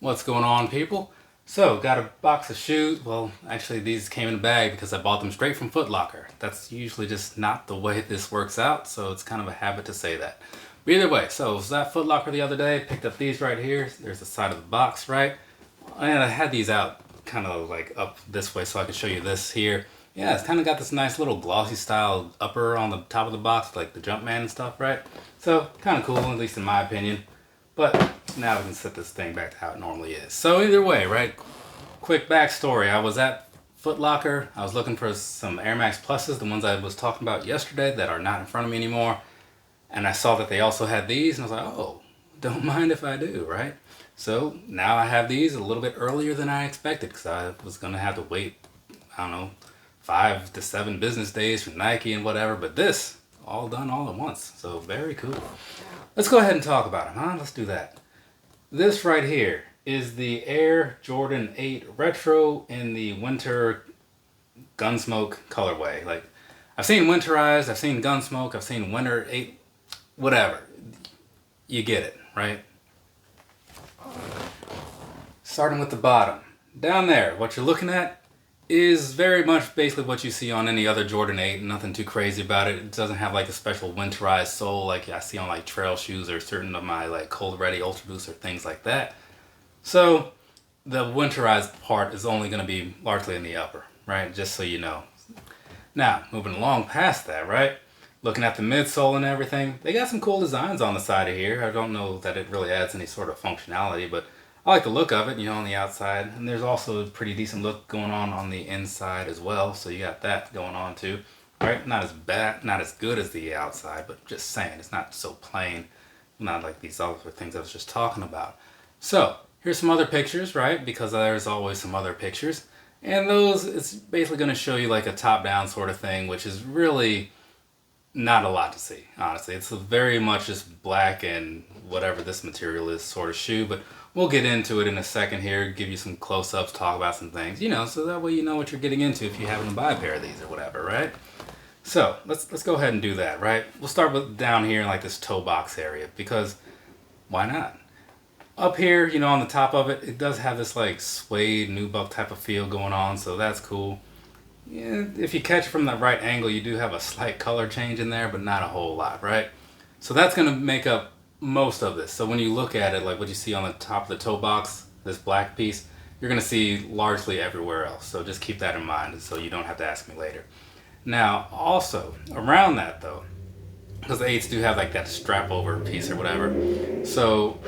What's going on, people? So, got a box of shoes. Well, actually, these came in a bag because I bought them straight from Foot Locker. That's usually just not the way this works out, so it's kind of a habit to say that. But either way, so I was at Foot Locker the other day, picked up these right here. There's the side of the box, right? And I had these out kind of like up this way so I could show you this here. Yeah, it's kind of got this nice little glossy style upper on the top of the box, like the Jumpman and stuff, right? So, kind of cool, at least in my opinion. But now we can set this thing back to how it normally is. So either way, right? Quick backstory. I was at Foot Locker. I was looking for some Air Max Pluses, the ones I was talking about yesterday that are not in front of me anymore. And I saw that they also had these, and I was like, oh, don't mind if I do, right? So now I have these a little bit earlier than I expected because I was going to have to wait, I don't know, 5 to 7 business days from Nike and whatever. But this, all done all at once. So very cool. Let's go ahead and talk about them, huh? Let's do that. This right here is the Air Jordan 8 Retro in the Winter Gunsmoke colorway. Like, I've seen Winterized, I've seen Gunsmoke, I've seen Winter 8, whatever. You get it, right? Starting with the bottom. Down there, what you're looking at is very much basically what you see on any other Jordan 8. Nothing too crazy about it. It doesn't have like a special winterized sole like I see on like trail shoes or certain of my like cold ready Ultra Boosts or things like that. So the winterized part is only going to be largely in the upper, right? Just so you know. Now, moving along past that, right? Looking at the midsole and everything, they got some cool designs on the side of here. I don't know that it really adds any sort of functionality, but I like the look of it, you know, on the outside. And there's also a pretty decent look going on the inside as well. So you got that going on too, right? Not as bad, not as good as the outside, but just saying, it's not so plain. Not like these other things I was just talking about. So here's some other pictures, right? Because there's always some other pictures. And those, it's basically going to show you like a top-down sort of thing, which is really not a lot to see, honestly. It's very much just black and whatever this material is sort of shoe, but we'll get into it in a second here, give you some close-ups, talk about some things, you know, so that way you know what you're getting into if you happen to buy a pair of these or whatever, right? So let's go ahead and do that, right? We'll start with down here in like this toe box area because why not? Up here, you know, on the top of it, it does have this like suede nubuck type of feel going on, so that's cool. Yeah, if you catch it from the right angle, you do have a slight color change in there, but not a whole lot, right? So that's going to make up most of this. So when you look at it, like what you see on the top of the toe box, this black piece, you're going to see largely everywhere else. So just keep that in mind so you don't have to ask me later. Now, also, around that though, because the 8s do have like that strap over piece or whatever. So,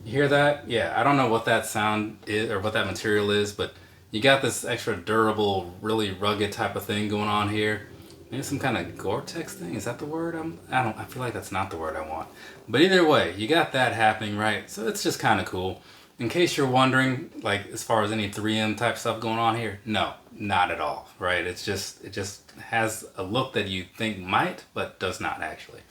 you hear that? Yeah, I don't know what that sound is or what that material is, but you got this extra durable, really rugged type of thing going on here. Maybe some kind of Gore-Tex thing. Is that the word? I feel like that's not the word I want. But either way, you got that happening, right? So it's just kind of cool. In case you're wondering, like as far as any 3M type stuff going on here, no, not at all, right? It just has a look that you think might, but does not actually.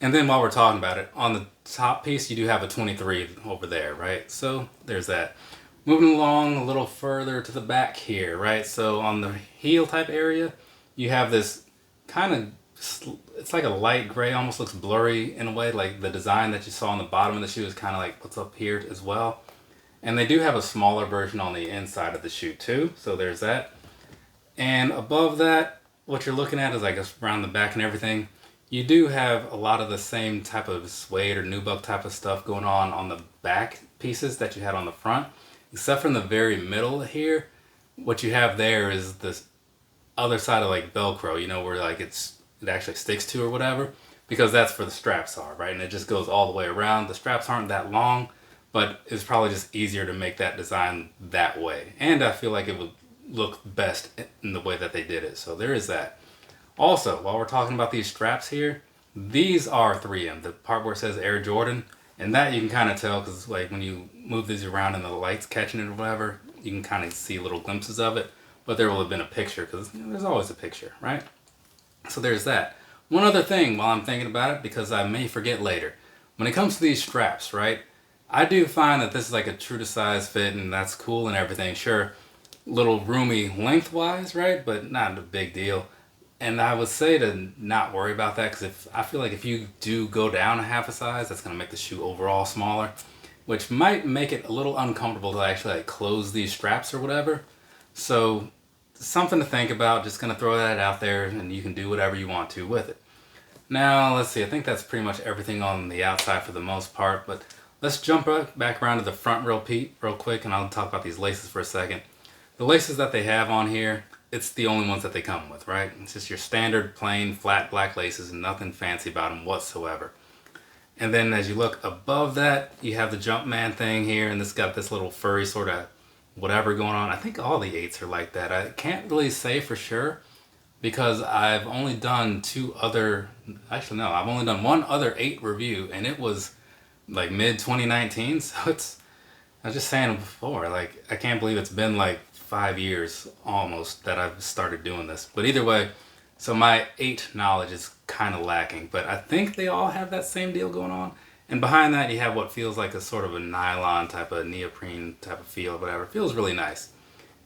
And then while we're talking about it, on the top piece, you do have a 23 over there, right? So there's that. Moving along a little further to the back here, right? So on the heel type area, you have this kind of, it's like a light gray, almost looks blurry in a way, like the design that you saw on the bottom of the shoe is kind of like what's up here as well. And they do have a smaller version on the inside of the shoe too, so there's that. And above that, what you're looking at is like around the back and everything. You do have a lot of the same type of suede or nubuck type of stuff going on the back pieces that you had on the front. Except from the very middle here, what you have there is this other side of like Velcro, you know, where like it actually sticks to or whatever, because that's where the straps are, right? And it just goes all the way around. The straps aren't that long, but it's probably just easier to make that design that way. And I feel like it would look best in the way that they did it. So there is that. Also, while we're talking about these straps here, these are 3M, the part where it says Air Jordan. And that you can kind of tell because like when you move these around and the light's catching it or whatever, you can kind of see little glimpses of it. But there will have been a picture because you know, there's always a picture, right? So there's that. One other thing while I'm thinking about it, because I may forget later. When it comes to these straps, right? I do find that this is like a true to size fit and that's cool and everything. Sure, little roomy lengthwise, right? But not a big deal. And I would say to not worry about that because I feel like if you do go down a half a size, that's going to make the shoe overall smaller. which might make it a little uncomfortable to actually like close these straps or whatever. So something to think about. Just gonna throw that out there, and you can do whatever you want to with it. Now let's see, I think that's pretty much everything on the outside for the most part, but let's jump back around to the front real quick, and I'll talk about these laces for a second. The laces that they have on here, it's the only ones that they come with, right? It's just your standard plain flat black laces and nothing fancy about them whatsoever. And then as you look above that, you have the Jumpman thing here, and this got this little furry sort of whatever going on. I think all the 8s are like that. I can't really say for sure because I've only done I've only done one other 8 review, and it was like mid 2019. So I was just saying before, like, I can't believe it's been like 5 years almost that I've started doing this. But either way, so my 8 knowledge is kind of lacking, but I think they all have that same deal going on. And behind that, you have what feels like a sort of a nylon type of neoprene type of feel, whatever. It feels really nice.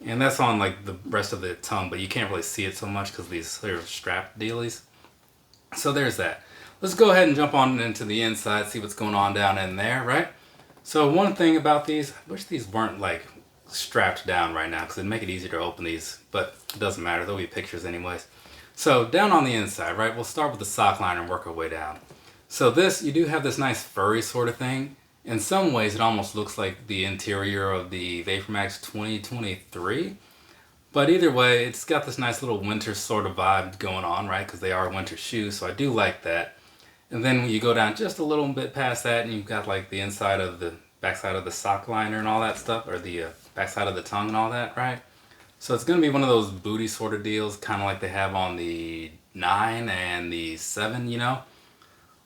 And that's on like the rest of the tongue, but you can't really see it so much because these are strap dealies. So there's that. Let's go ahead and jump on into the inside, see what's going on down in there, right? So one thing about these, I wish these weren't like strapped down right now because it'd make it easier to open these, but it doesn't matter. There'll be pictures anyways. So down on the inside, right, we'll start with the sock liner and work our way down. So this, you do have this nice furry sort of thing. In some ways, it almost looks like the interior of the VaporMax 2023. But either way, it's got this nice little winter sort of vibe going on, right? Because they are winter shoes, so I do like that. And then when you go down just a little bit past that, and you've got like the inside of the backside of the sock liner and all that stuff, or the backside of the tongue and all that, right? So it's going to be one of those booty sort of deals, kind of like they have on the 9 and the 7, you know?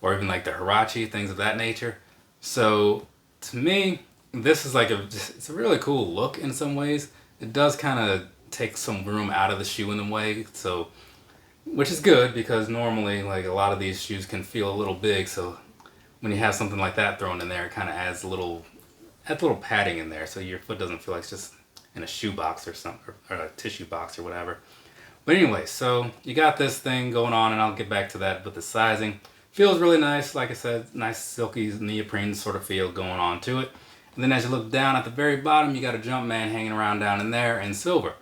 Or even like the Hirachi, things of that nature. So to me, this is like it's a really cool look in some ways. It does kind of take some room out of the shoe in a way, so which is good because normally like a lot of these shoes can feel a little big. So when you have something like that thrown in there, it kind of adds a little padding in there, so your foot doesn't feel like it's just in a shoe box or something, or a tissue box or whatever. But anyway, so you got this thing going on, and I'll get back to that. But the sizing feels really nice. Like I said, nice silky neoprene sort of feel going on to it. And then as you look down at the very bottom, you got a Jumpman hanging around down in there in silver.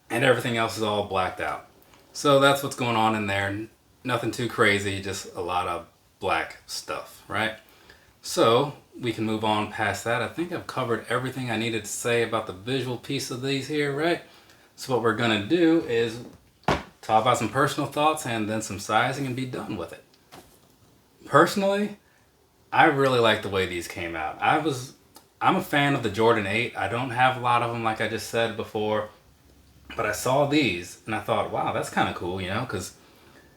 And everything else is all blacked out. So that's what's going on in there. Nothing too crazy, just a lot of black stuff, right? So we can move on past that. I think I've covered everything I needed to say about the visual piece of these here, right? So what we're gonna do is talk about some personal thoughts and then some sizing and be done with it. Personally, I really like the way these came out. I'm a fan of the Jordan 8. I don't have a lot of them, like I just said before, but I saw these and I thought, wow, that's kind of cool, you know, because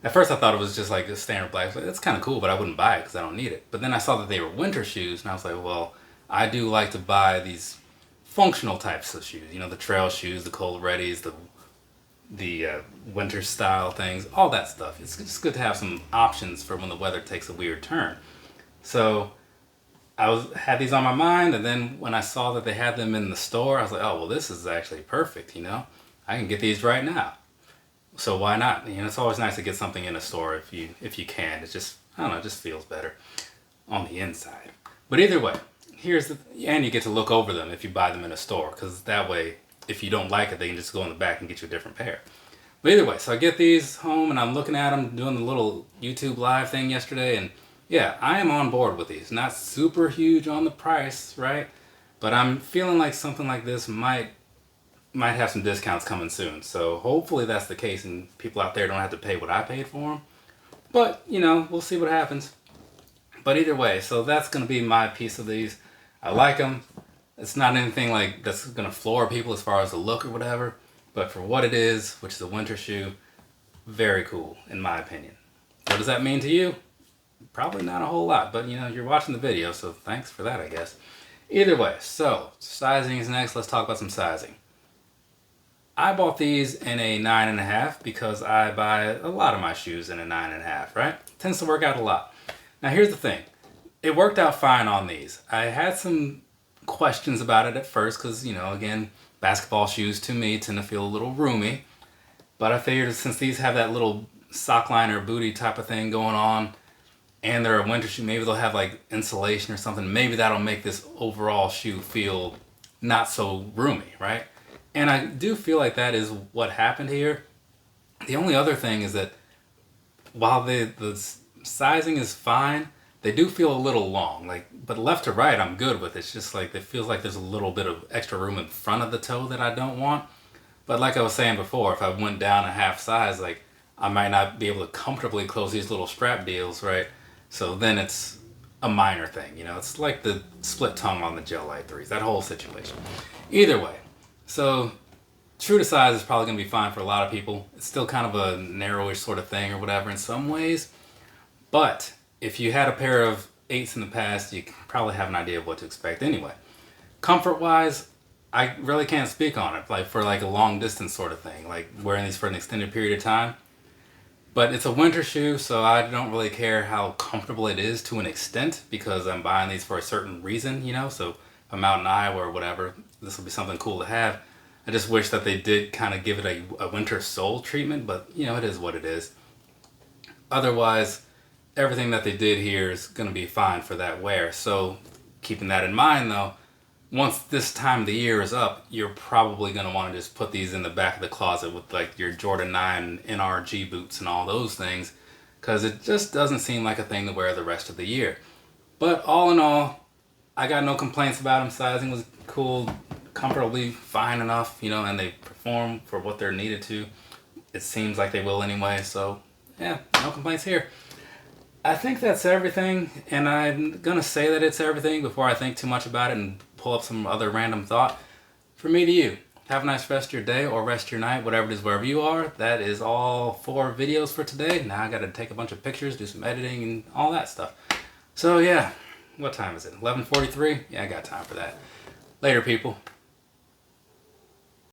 at first I thought it was just like a standard black. That's kind of cool, but I wouldn't buy it because I don't need it. But then I saw that they were winter shoes, and I was like, well, I do like to buy these functional types of shoes. You know, the trail shoes, the cold readies, the winter style things, all that stuff. It's just good to have some options for when the weather takes a weird turn. So I had these on my mind, and then when I saw that they had them in the store, I was like, oh, well, this is actually perfect, you know? I can get these right now. So why not? You know, it's always nice to get something in a store if you can. It's just, I don't know, it just feels better on the inside. But either way, and you get to look over them if you buy them in a store, because that way, if you don't like it, they can just go in the back and get you a different pair. But either way, so I get these home and I'm looking at them, doing the little YouTube live thing yesterday, and yeah, I am on board with these. Not super huge on the price, right? But I'm feeling like something like this might have some discounts coming soon. So hopefully that's the case and people out there don't have to pay what I paid for them. But, you know, we'll see what happens. But either way, so that's going to be my piece of these. I like them. It's not anything like that's going to floor people as far as the look or whatever. But for what it is, which is a winter shoe, very cool in my opinion. What does that mean to you? Probably not a whole lot, but you know, you're watching the video, so thanks for that, I guess. Either way, so sizing is next. Let's talk about some sizing. I bought these in a 9.5 because I buy a lot of my shoes in a 9.5, right? Tends to work out a lot. Now here's the thing. It worked out fine on these. I had some questions about it at first because, you know, again, basketball shoes to me tend to feel a little roomy. But I figured since these have that little sock liner booty type of thing going on, and they're a winter shoe, maybe they'll have like insulation or something. Maybe that'll make this overall shoe feel not so roomy, right? And I do feel like that is what happened here. The only other thing is that while the sizing is fine, they do feel a little long. Like, but left to right, I'm good with. It's just like it feels like there's a little bit of extra room in front of the toe that I don't want. But like I was saying before, if I went down a half size, like I might not be able to comfortably close these little strap deals, right? So then it's a minor thing, you know. It's like the split tongue on the Gel Light 3s, that whole situation. Either way, so true to size is probably going to be fine for a lot of people. It's still kind of a narrowish sort of thing or whatever in some ways. But if you had a pair of 8s in the past, you probably have an idea of what to expect anyway. Comfort-wise, I really can't speak on it, like for like a long distance sort of thing, like wearing these for an extended period of time. But it's a winter shoe, so I don't really care how comfortable it is to an extent, because I'm buying these for a certain reason, you know. So if I'm out in Iowa or whatever, this will be something cool to have. I just wish that they did kind of give it a winter sole treatment, but you know, it is what it is. Otherwise, everything that they did here is going to be fine for that wear. So keeping that in mind though, once this time of the year is up, you're probably going to want to just put these in the back of the closet with like your Jordan 9 NRG boots and all those things, because it just doesn't seem like a thing to wear the rest of the year. But all in all, I got no complaints about them. Sizing was cool, comfortably fine enough, you know, and they perform for what they're needed to. It seems like they will anyway, so yeah, no complaints here. I think that's everything, and I'm gonna say that it's everything before I think too much about it and pull up some other random thought. From me to you, have a nice rest of your day or rest of your night, whatever it is, wherever you are. That is all 4 videos for today. Now I gotta take a bunch of pictures, do some editing and all that stuff. So yeah, what time is it? 11:43? Yeah, I got time for that. Later, people.